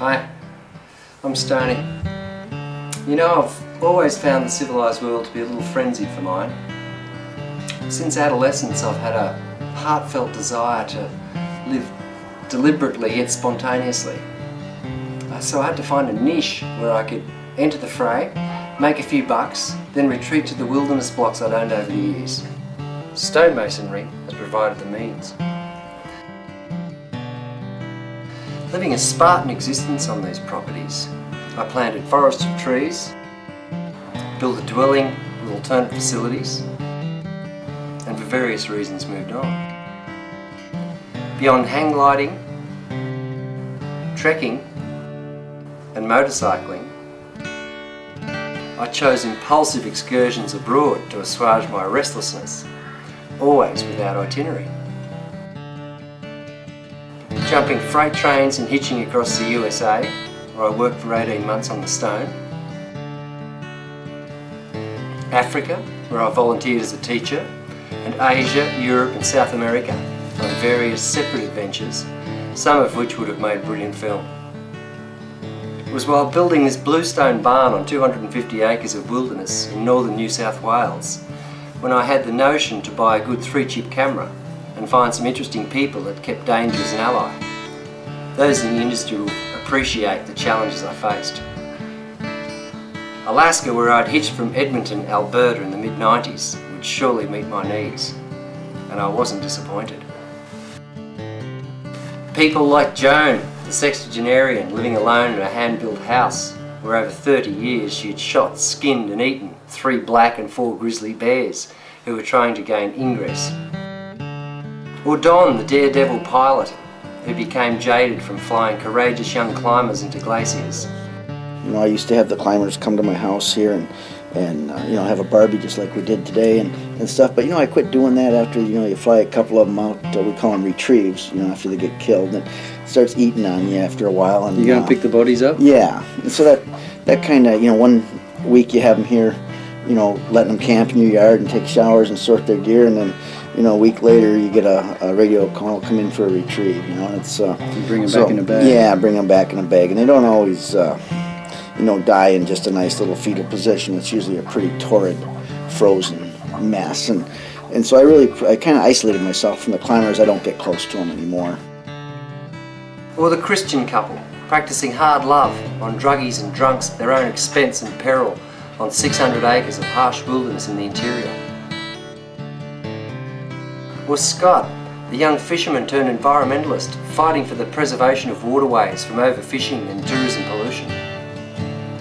Hi, I'm Stony. You know, I've always found the civilised world to be a little frenzied for mine. Since adolescence I've had a heartfelt desire to live deliberately yet spontaneously. So I had to find a niche where I could enter the fray, make a few bucks, then retreat to the wilderness blocks I'd owned over the years. Stonemasonry has provided the means. Living a Spartan existence on these properties, I planted forests of trees, built a dwelling with alternate facilities, and for various reasons moved on. Beyond hang gliding, trekking, and motorcycling, I chose impulsive excursions abroad to assuage my restlessness, always without itinerary. Jumping freight trains and hitching across the USA, where I worked for 18 months on the Stone. Africa, where I volunteered as a teacher, and Asia, Europe and South America on various separate adventures, some of which would have made brilliant film. It was while building this bluestone barn on 250 acres of wilderness in northern New South Wales when I had the notion to buy a good 3-chip camera and find some interesting people that kept danger as an ally. Those in the industry will appreciate the challenges I faced. Alaska, where I'd hitched from Edmonton, Alberta in the mid-90s, would surely meet my needs, and I wasn't disappointed. People like Joan, the sexagenarian living alone in a hand-built house where over 30 years she had shot, skinned and eaten 3 black and 4 grizzly bears who were trying to gain ingress. Or Don, the daredevil pilot who became jaded from flying courageous young climbers into glaciers. You know, I used to have the climbers come to my house here and you know, have a barbie just like we did today and stuff, but you know, I quit doing that after, you know, you fly a couple of them out, we call them retrieves, you know, after they get killed, and it starts eating on you after a while. And you're gonna pick the bodies up? Yeah, and so that kind of, you know, one week you have them here, you know, letting them camp in your yard and take showers and sort their gear, and then, you know, a week later you get a radio call, come in for a retrieve, you know, and it's... you bring them back in a bag? Yeah, bring them back in a bag, and they don't always, you know, die in just a nice little fetal position. It's usually a pretty torrid, frozen mess, and so I kind of isolated myself from the climbers. I don't get close to them anymore. Or the Christian couple, practicing hard love on druggies and drunks at their own expense and peril on 600 acres of harsh wilderness in the interior. Or Scott, the young fisherman turned environmentalist, fighting for the preservation of waterways from overfishing and tourism pollution.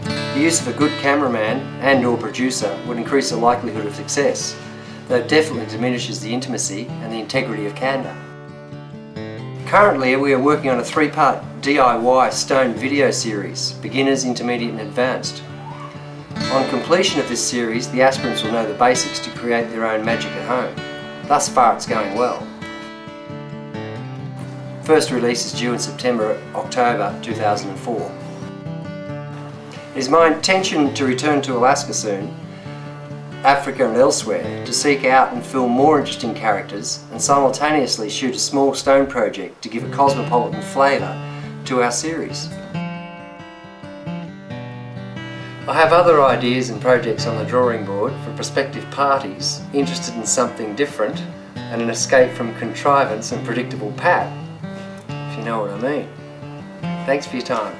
The use of a good cameraman and or producer would increase the likelihood of success, though it definitely diminishes the intimacy and the integrity of candour. Currently we are working on a 3-part DIY Stone video series, beginners, intermediate and advanced. On completion of this series, the aspirants will know the basics to create their own magic at home. Thus far it's going well. First release is due in September-October 2004. It is my intention to return to Alaska soon, Africa and elsewhere, to seek out and film more interesting characters and simultaneously shoot a small stone project to give a cosmopolitan flavour to our series. I have other ideas and projects on the drawing board for prospective parties interested in something different and an escape from contrivance and predictable pat, if you know what I mean. Thanks for your time.